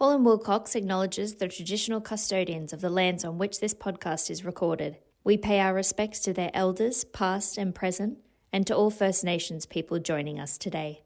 Hall & Wilcox acknowledges the traditional custodians of the lands on which this podcast is recorded. We pay our respects to their elders, past and present, and to all First Nations people joining us today.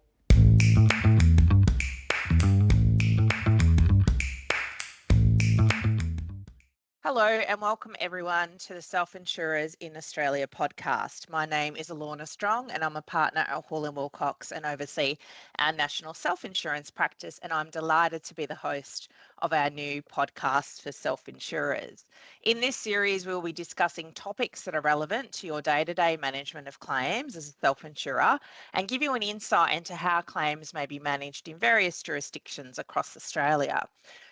Hello and welcome everyone to the Self-insurers in Australia podcast. My name is Alorna Strong and I'm a partner at Hall & Wilcox and oversee our national self-insurance practice, and I'm delighted to be the host of our new podcast for self-insurers. In this series, we'll be discussing topics that are relevant to your day-to-day management of claims as a self-insurer and give you an insight into how claims may be managed in various jurisdictions across Australia.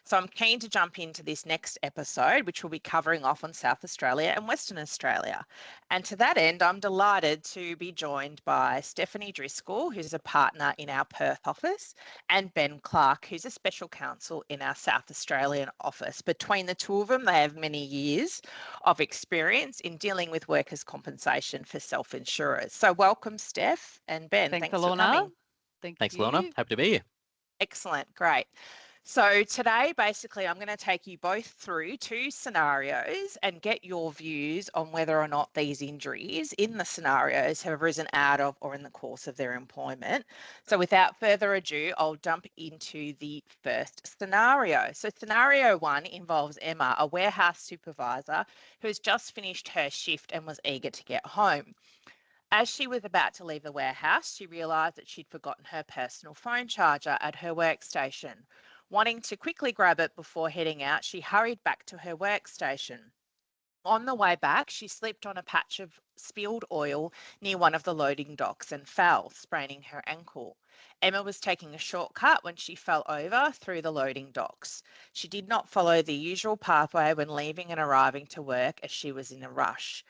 So I'm keen to jump into this next episode, which will be covering off on South Australia and Western Australia. And to that end, I'm delighted to be joined by Stephanie Driscoll, who's a partner in our Perth office, and Ben Clark, who's a special counsel in our South Australian office. Between the two of them, they have many years of experience in dealing with workers' compensation for self-insurers. So welcome, Steph and Ben. Thanks for coming. Thanks, Lorna. Happy to be here. Excellent. Great. So today, basically, I'm going to take you both through two scenarios and get your views on whether or not these injuries in the scenarios have arisen out of or in the course of their employment. So without further ado, I'll jump into the first scenario. So scenario one involves Emma, a warehouse supervisor who has just finished her shift and was eager to get home. As she was about to leave the warehouse, she realised that she'd forgotten her personal phone charger at her workstation. Wanting to quickly grab it before heading out, she hurried back to her workstation. On the way back, she slipped on a patch of spilled oil near one of the loading docks and fell, spraining her ankle. Emma was taking a shortcut when she fell over through the loading docks. She did not follow the usual pathway when leaving and arriving to work as she was in a rush.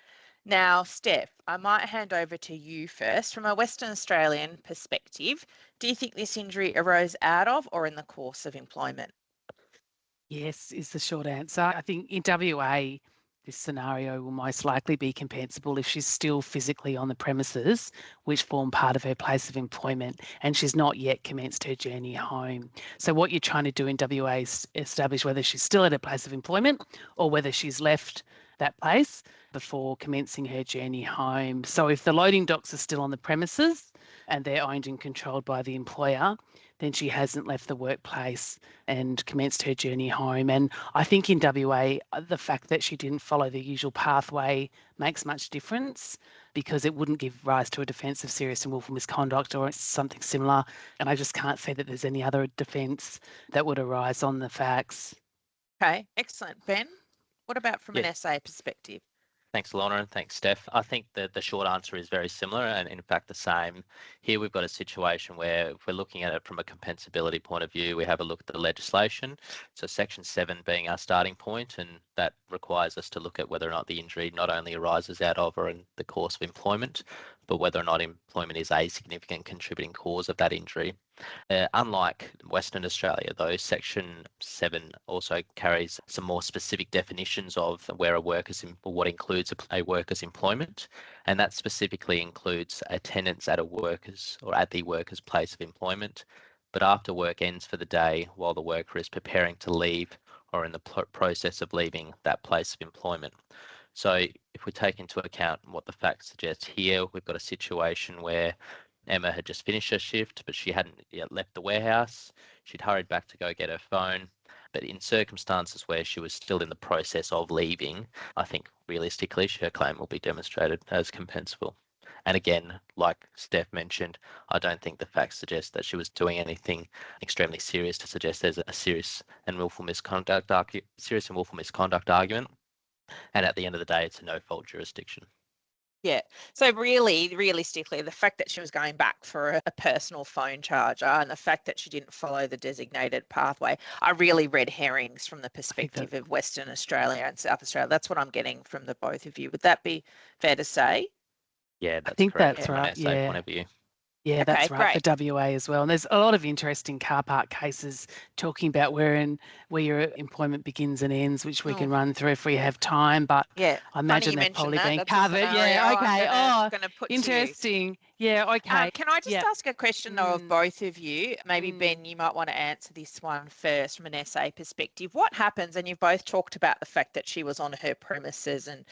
Now, Steph, I might hand over to you first. From a Western Australian perspective, do you think this injury arose out of or in the course of employment? Yes, is the short answer. I think in WA, this scenario will most likely be compensable if she's still physically on the premises, which form part of her place of employment, and she's not yet commenced her journey home. So what you're trying to do in WA is establish whether she's still at her place of employment or whether she's left that place before commencing her journey home. So if the loading docks are still on the premises and they're owned and controlled by the employer, then she hasn't left the workplace and commenced her journey home. And I think in WA, the fact that she didn't follow the usual pathway makes much difference, because it wouldn't give rise to a defence of serious and willful misconduct or something similar. And I just can't see that there's any other defence that would arise on the facts. Okay, excellent. Ben, what about from an SA perspective? Thanks, Lorna, and thanks, Steph. I think that the short answer is very similar and, in fact, the same. Here we've got a situation where if we're looking at it from a compensability point of view, we have a look at the legislation. So Section 7 being our starting point, and that requires us to look at whether or not the injury not only arises out of or in the course of employment, but whether or not employment is a significant contributing cause of that injury. Unlike Western Australia, though, Section 7 also carries some more specific definitions of where what includes a worker's employment, and that specifically includes attendance at the worker's place of employment, but after work ends for the day while the worker is preparing to leave or in the process of leaving that place of employment. So if we take into account what the facts suggest here, we've got a situation where Emma had just finished her shift, but she hadn't yet left the warehouse. She'd hurried back to go get her phone. But in circumstances where she was still in the process of leaving, I think realistically her claim will be demonstrated as compensable. And again, like Steph mentioned, I don't think the facts suggest that she was doing anything extremely serious to suggest there's a serious and willful misconduct argument. And at the end of the day, it's a no-fault jurisdiction. Yeah. So really, realistically, the fact that she was going back for a personal phone charger and the fact that she didn't follow the designated pathway are really red herrings from the perspective of Western Australia and South Australia. That's what I'm getting from the both of you. Would that be fair to say? Yeah, I think correct. that's right. Yeah. Point of view. Yeah, Okay, that's right, great. for WA as well. And there's a lot of interesting car park cases talking about where your employment begins and ends, which we can run through if we have time. But Yeah, I funny imagine you they've mentioned probably that. been That's a covered. scenario Yeah, okay. I'm Oh, gonna put to you. interesting. Yeah, okay. Can I just Yeah. ask a question though of both of you? Maybe Ben, Mm. you might want to answer this one first from an SA perspective. What happens, and you've both talked about the fact that she was on her premises and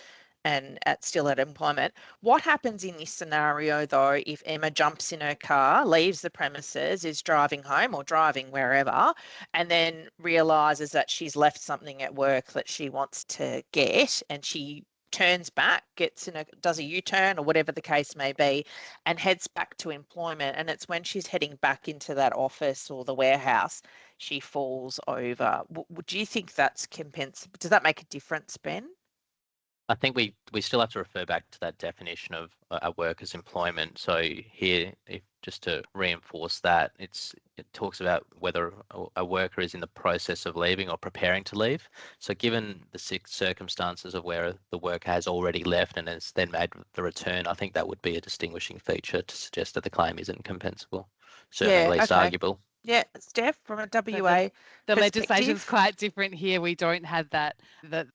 still at employment. What happens in this scenario though if Emma jumps in her car, leaves the premises, is driving home or driving wherever, and then realizes that she's left something at work that she wants to get, and she turns back, does a U-turn or whatever the case may be, and heads back to employment, and it's when she's heading back into that office or the warehouse she falls over. Do you think that's compensable? Does that make a difference, Ben? I think we still have to refer back to that definition of a worker's employment. So here, just to reinforce that, it talks about whether a worker is in the process of leaving or preparing to leave. So given the circumstances of where the worker has already left and has then made the return, I think that would be a distinguishing feature to suggest that the claim isn't compensable, certainly at least arguable. Yeah, Steph, from a WA the perspective. legislation's quite different here. We don't have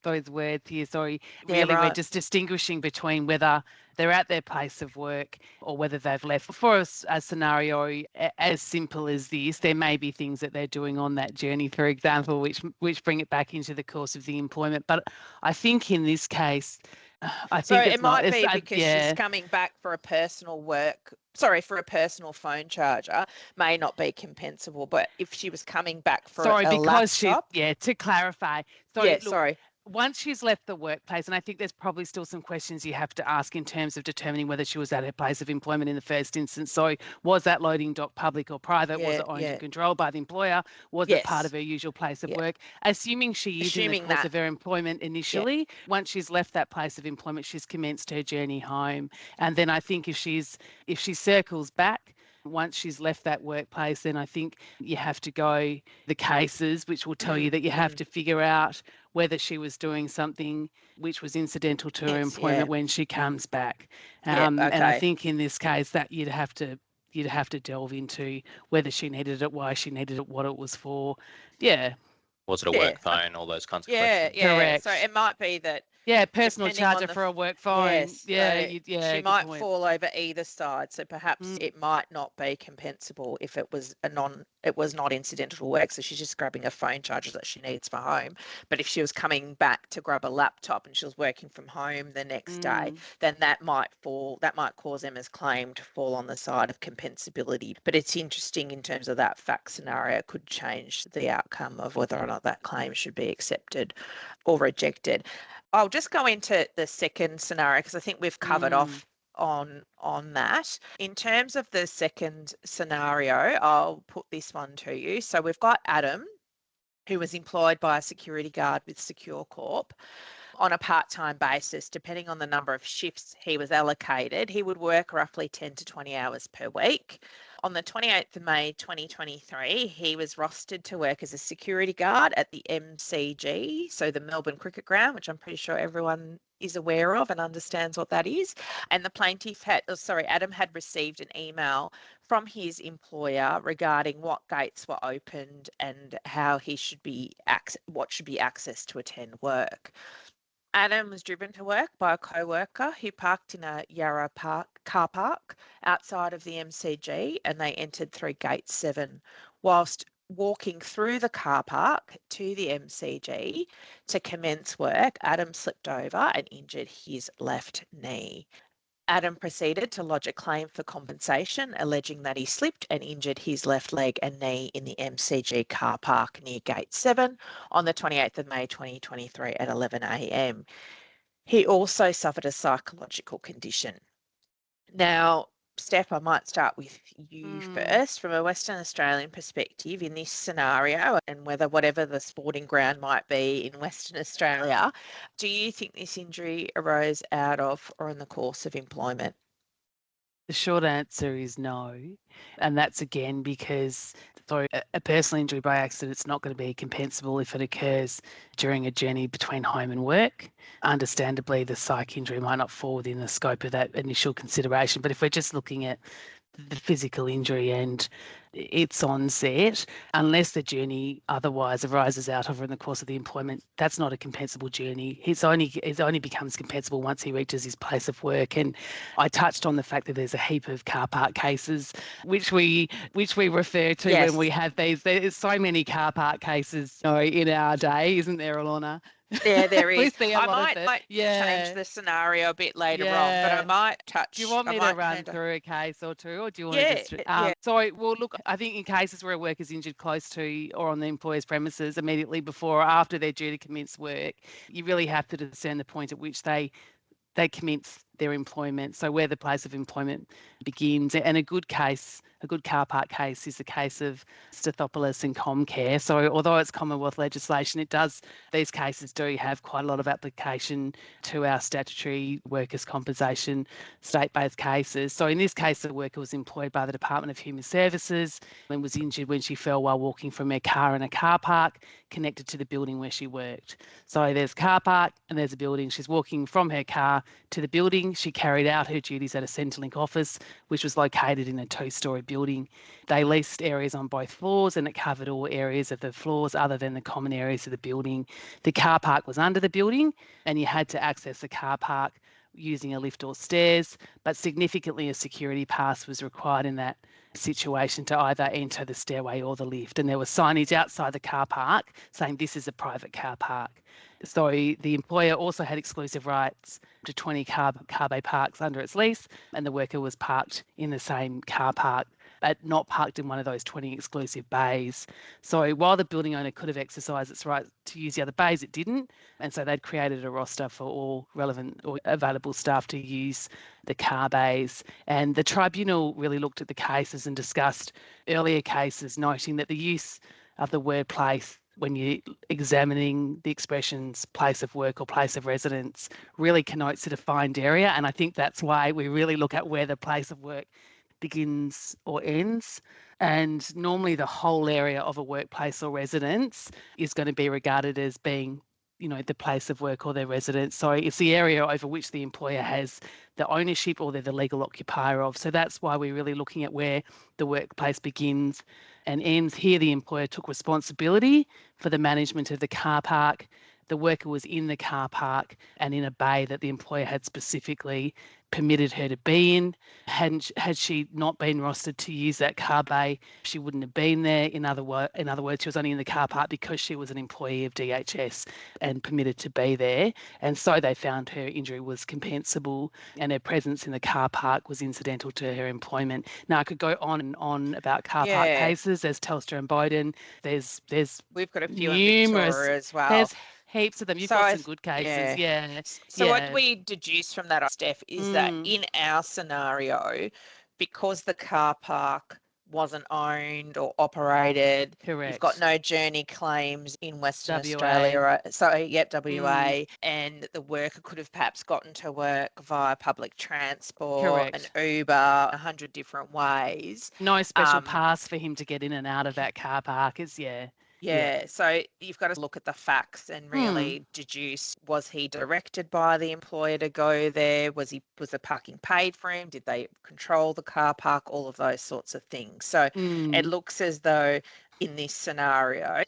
those words here. So really, we're just distinguishing between whether they're at their place of work or whether they've left. For a scenario as simple as this, there may be things that they're doing on that journey, for example, which bring it back into the course of the employment. But I think in this case, I think it might be because she's coming back for a personal phone charger, may not be compensable. But if she was coming back for a laptop, to clarify. Once she's left the workplace, and I think there's probably still some questions you have to ask in terms of determining whether she was at her place of employment in the first instance. So was that loading dock public or private? Was it owned and controlled by the employer? Was it part of her usual place of work? Assuming she is in the course of her employment initially, once she's left that place of employment, she's commenced her journey home. And then I think if she circles back, once she's left that workplace, then I think you have to go the cases, which will tell you that you have to figure out whether she was doing something which was incidental to her employment when she comes back. And I think in this case that you'd have to delve into whether she needed it, why she needed it, what it was for. Yeah. Was it a work phone? All those kinds of questions. Yeah. Correct. So it might be that. Yeah, personal charger for a work phone. Yes, she might fall over either side. So perhaps it might not be compensable if it was not incidental to work. So she's just grabbing a phone charger that she needs for home. But if she was coming back to grab a laptop and she was working from home the next day, then that might cause Emma's claim to fall on the side of compensability. But it's interesting in terms of that fact scenario, it could change the outcome of whether or not that claim should be accepted or rejected. I'll just go into the second scenario because I think we've covered off on that. In terms of the second scenario, I'll put this one to you. So we've got Adam, who was employed by a security guard with Secure Corp on a part-time basis. Depending on the number of shifts he was allocated, he would work roughly 10 to 20 hours per week. On the 28th of May 2023, he was rostered to work as a security guard at the MCG, so the Melbourne Cricket Ground, which I'm pretty sure everyone is aware of and understands what that is. And the Adam had received an email from his employer regarding what gates were opened and how what should be accessed to attend work. Adam was driven to work by a co-worker who parked in a Yarra car park outside of the MCG, and they entered through gate 7. Whilst walking through the car park to the MCG to commence work, Adam slipped over and injured his left knee. Adam proceeded to lodge a claim for compensation, alleging that he slipped and injured his left leg and knee in the MCG car park near Gate 7 on the 28th of May 2023 at 11 a.m. He also suffered a psychological condition. Now, Steph, I might start with you first. From a Western Australian perspective, in this scenario, and whatever the sporting ground might be in Western Australia, do you think this injury arose out of or in the course of employment? The short answer is no. And that's again because a personal injury by accident, it's not going to be compensable if it occurs during a journey between home and work. Understandably, the psych injury might not fall within the scope of that initial consideration. But if we're just looking at the physical injury and its onset, unless the journey otherwise arises out of or in the course of the employment. That's not a compensable journey. It only becomes compensable once he reaches his place of work. And I touched on the fact that there's a heap of car park cases which we refer to Yes. when we have these. There's so many car park cases, in our day, isn't there, Alana? Yeah, there is. I might change the scenario a bit later on, but I might touch. Do you want me to run through a case or two, or do you want to just? So, well, look, I think in cases where a worker's injured close to or on the employer's premises immediately before or after they're due to commence work, you really have to discern the point at which they commence their employment. So where the place of employment begins. And a good car park case is the case of Stathopoulos and Comcare. So although it's Commonwealth legislation, these cases do have quite a lot of application to our statutory workers' compensation state-based cases. So in this case, the worker was employed by the Department of Human Services and was injured when she fell while walking from her car in a car park connected to the building where she worked. So there's a car park and there's a building. She's walking from her car to the building. She carried out her duties at a Centrelink office, which was located in a two-storey building. They leased areas on both floors and it covered all areas of the floors other than the common areas of the building. The car park was under the building and you had to access the car park using a lift or stairs, but significantly a security pass was required in that situation to either enter the stairway or the lift. And there was signage outside the car park saying this is a private car park. So the employer also had exclusive rights to 20 car bay parks under its lease, and the worker was parked in the same car park, but not parked in one of those 20 exclusive bays. So while the building owner could have exercised its right to use the other bays, it didn't. And so they'd created a roster for all relevant or available staff to use the car bays. And the tribunal really looked at the cases and discussed earlier cases, noting that the use of the word place when you're examining the expressions place of work or place of residence really connotes a defined area. And I think that's why we really look at where the place of work begins or ends. And normally the whole area of a workplace or residence is going to be regarded as being, the place of work or their residence. So it's the area over which the employer has the ownership or they're the legal occupier of. So that's why we're really looking at where the workplace begins and ends. Here, the employer took responsibility for the management of the car park. The worker was in the car park and in a bay that the employer had specifically permitted her to be in. Had she not been rostered to use that car bay, she wouldn't have been there. In other words, she was only in the car park because she was an employee of DHS and permitted to be there. And so they found her injury was compensable and her presence in the car park was incidental to her employment. Now, I could go on and on about car park cases. There's Telstra and Bowden. We've got a few numerous in Victoria as well. There's heaps of them. You've got some good cases. So what we deduce from that, Steph, is that in our scenario, because the car park wasn't owned or operated, correct, you've got no journey claims in Western Australia, right? So WA, and the worker could have perhaps gotten to work via public transport, an Uber, 100 different ways. No special pass for him to get in and out of that car park is so you've got to look at the facts and really deduce, was he directed by the employer to go there? Was the parking paid for him? Did they control the car park? All of those sorts of things. So it looks as though in the scenario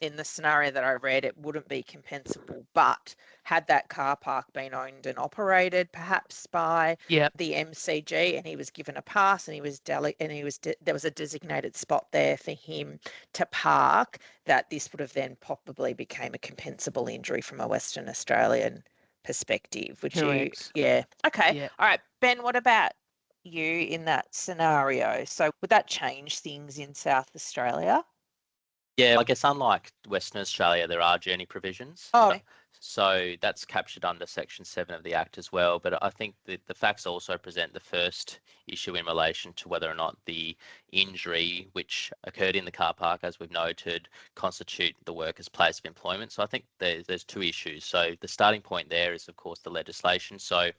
that I read, it wouldn't be compensable, but had that car park been owned and operated perhaps by the MCG and he was given a pass and there was a designated spot there for him to park, that this would have then probably became a compensable injury from a Western Australian perspective. Okay. All right, Ben, what about you in that scenario? So would that change things in South Australia? Yeah, I guess unlike Western Australia, there are journey provisions. So that's captured under Section 7 of the Act as well. But I think that the facts also present the first issue in relation to whether or not the injury which occurred in the car park, as we've noted, constitute the worker's place of employment. So I think there's two issues. So the starting point there is, of course, the legislation. So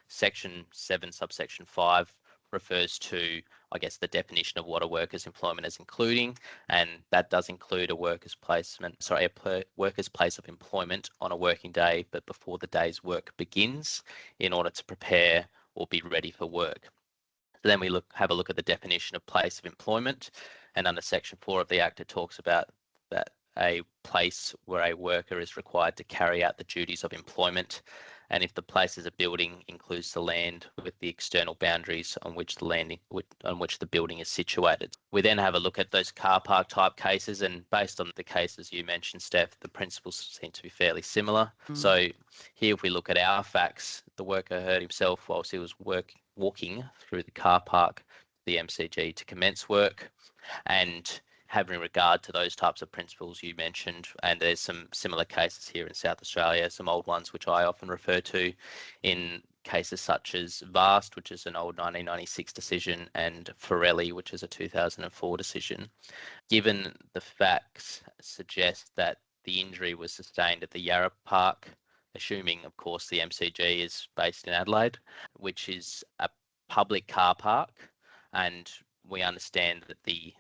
Section 7, subsection 5 refers to, I guess, the definition of what a worker's employment is including, and that does include a worker's place of employment on a working day, but before the day's work begins, in order to prepare or be ready for work. So then we have a look at the definition of place of employment, and under Section 4 of the Act, it talks about that a place where a worker is required to carry out the duties of employment, and if the place is a building, includes the land with the external boundaries on which the building is situated. We then have a look at those car park type cases, and based on the cases you mentioned, Steph, the principles seem to be fairly similar. So here, if we look at our facts, the worker hurt himself whilst he was walking through the car park, the MCG, to commence work, and having regard to those types of principles you mentioned, and there's some similar cases here in South Australia, some old ones which I often refer to in cases such as Vast, which is an old 1996 decision, and Forelli, which is a 2004 decision. Given the facts suggest that the injury was sustained at the Yarra Park, assuming, of course, the MCG is based in Adelaide, which is a public car park, and we understand that the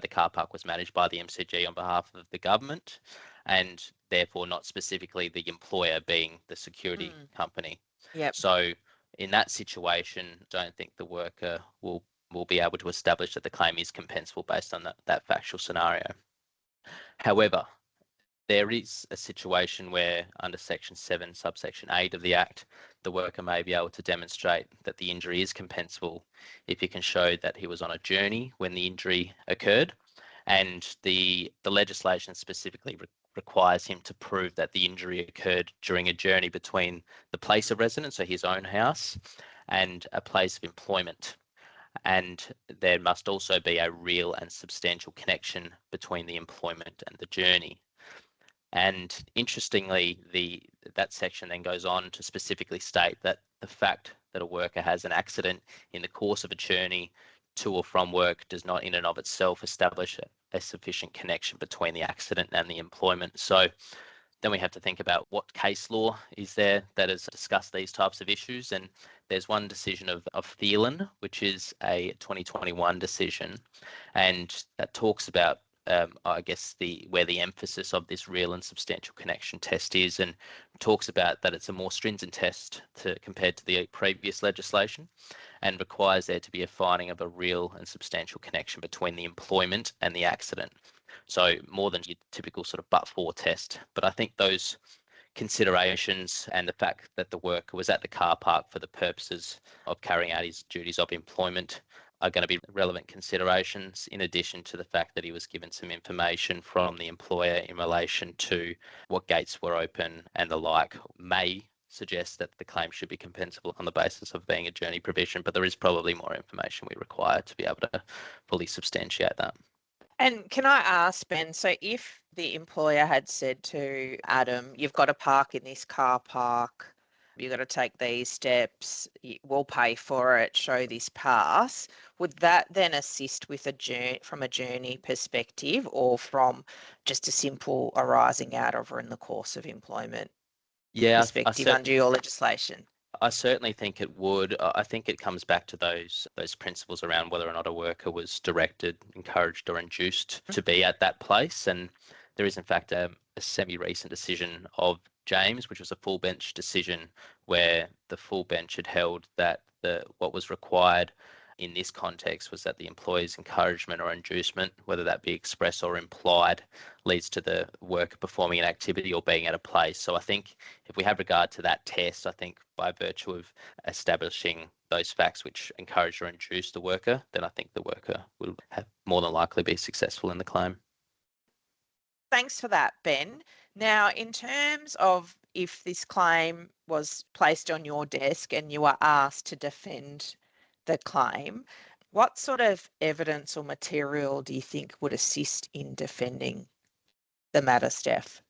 car park was managed by the MCG on behalf of the government, and therefore not specifically the employer being the security company. Yep. So in that situation, I don't think the worker will be able to establish that the claim is compensable based on that factual scenario. However, there is a situation where under Section 7, subsection 8 of the Act, the worker may be able to demonstrate that the injury is compensable if he can show that he was on a journey when the injury occurred, and the legislation specifically requires him to prove that the injury occurred during a journey between the place of residence, so his own house, and a place of employment. And there must also be a real and substantial connection between the employment and the journey. And interestingly, that section then goes on to specifically state that the fact that a worker has an accident in the course of a journey to or from work does not in and of itself establish a sufficient connection between the accident and the employment. So then we have to think about what case law is there that has discussed these types of issues. And there's one decision of Thielen, which is a 2021 decision, and that talks about I guess where the emphasis of this real and substantial connection test is, and talks about that it's a more stringent test compared to the previous legislation, and requires there to be a finding of a real and substantial connection between the employment and the accident. So more than your typical sort of but-for test. But I think those considerations and the fact that the worker was at the car park for the purposes of carrying out his duties of employment are going to be relevant considerations, in addition to the fact that he was given some information from the employer in relation to what gates were open and the like, may suggest that the claim should be compensable on the basis of being a journey provision, but there is probably more information we require to be able to fully substantiate that. And can I ask, Ben, so if the employer had said to Adam, you've got to park in this car park, you've got to take these steps, we'll pay for it, show this pass, would that then assist with from a journey perspective, or from just a simple arising out of or in the course of employment perspective under your legislation? I certainly think it would. I think it comes back to those principles around whether or not a worker was directed, encouraged or induced to be at that place. And there is in fact a semi-recent decision of James, which was a full bench decision, where the full bench had held that what was required in this context was that the employee's encouragement or inducement, whether that be express or implied, leads to the worker performing an activity or being at a place. So I think if we have regard to that test, I think by virtue of establishing those facts which encourage or induce the worker, then I think the worker will have more than likely be successful in the claim. Thanks for that, Ben. Now, in terms of if this claim was placed on your desk and you were asked to defend the claim, what sort of evidence or material do you think would assist in defending the matter, Steph?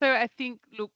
So I think, look,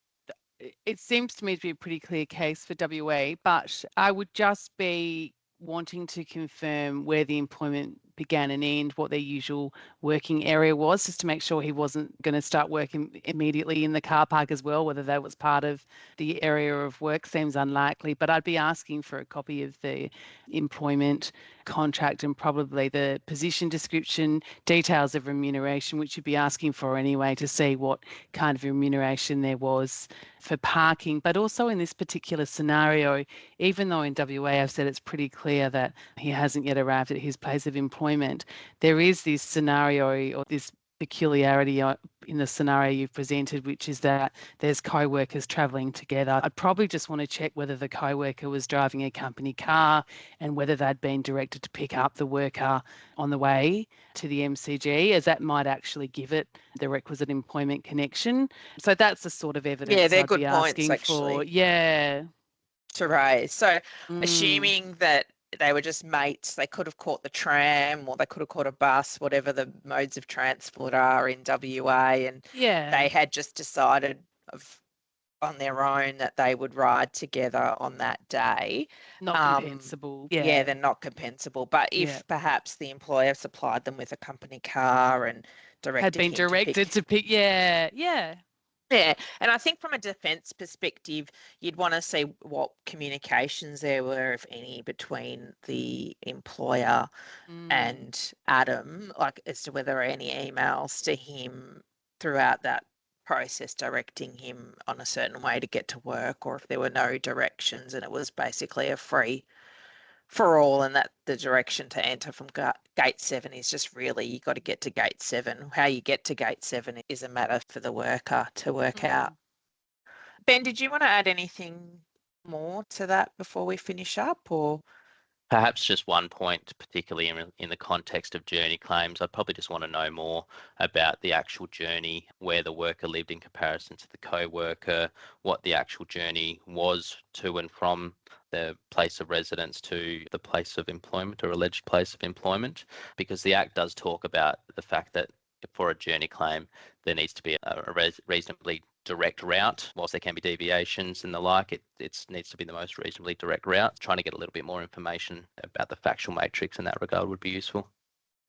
it seems to me to be a pretty clear case for WA, but I would just be wanting to confirm where the employment began and end, what their usual working area was, just to make sure he wasn't going to start working immediately in the car park as well. Whether that was part of the area of work seems unlikely, but I'd be asking for a copy of the employment contract and probably the position description, details of remuneration, which you'd be asking for anyway to see what kind of remuneration there was for parking. But also in this particular scenario, even though in WA I've said it's pretty clear that he hasn't yet arrived at his place of employment, there is this scenario or this peculiarity in the scenario you've presented, which is that there's co-workers travelling together. I'd probably just want to check whether the co-worker was driving a company car and whether they'd been directed to pick up the worker on the way to the MCG, as that might actually give it the requisite employment connection. So that's the sort of evidence Yeah, they're I'd good be points, asking actually. for. Yeah. To raise. So assuming that they were just mates, they could have caught the tram or they could have caught a bus, whatever the modes of transport are in WA, and they had just decided on their own that they would ride together on that day. Not compensable. Yeah, they're not compensable. But if perhaps the employer supplied them with a company car and had been directed to pick, yeah. Yeah, and I think from a defence perspective, you'd want to see what communications there were, if any, between the employer and Adam, like as to whether there are any emails to him throughout that process directing him on a certain way to get to work, or if there were no directions and it was basically a free for all, and that the direction to enter from gate 7 is just really you got to get to gate 7. How you get to gate 7 is a matter for the worker to work out. Ben, did you want to add anything more to that before we finish up, or? Perhaps just one point, particularly in the context of journey claims, I'd probably just want to know more about the actual journey, where the worker lived in comparison to the co-worker, what the actual journey was to and from the place of residence to the place of employment or alleged place of employment, because the Act does talk about the fact that for a journey claim, there needs to be a reasonably direct route. Whilst there can be deviations and the like, it needs to be the most reasonably direct route. Trying to get a little bit more information about the factual matrix in that regard would be useful.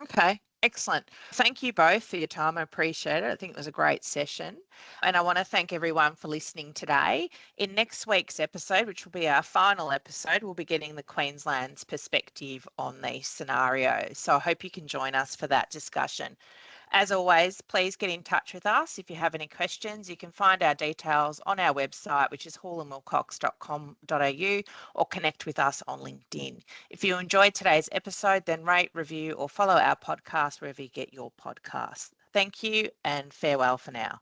Okay, excellent. Thank you both for your time. I appreciate it. I think it was a great session. And I want to thank everyone for listening today. In next week's episode, which will be our final episode, we'll be getting the Queensland's perspective on these scenarios. So I hope you can join us for that discussion. As always, please get in touch with us if you have any questions. You can find our details on our website, which is hallandwilcox.com.au, or connect with us on LinkedIn. If you enjoyed today's episode, then rate, review, or follow our podcast wherever you get your podcasts. Thank you and farewell for now.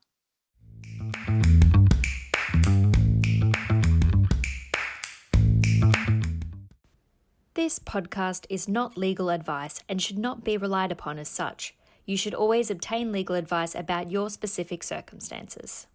This podcast is not legal advice and should not be relied upon as such. You should always obtain legal advice about your specific circumstances.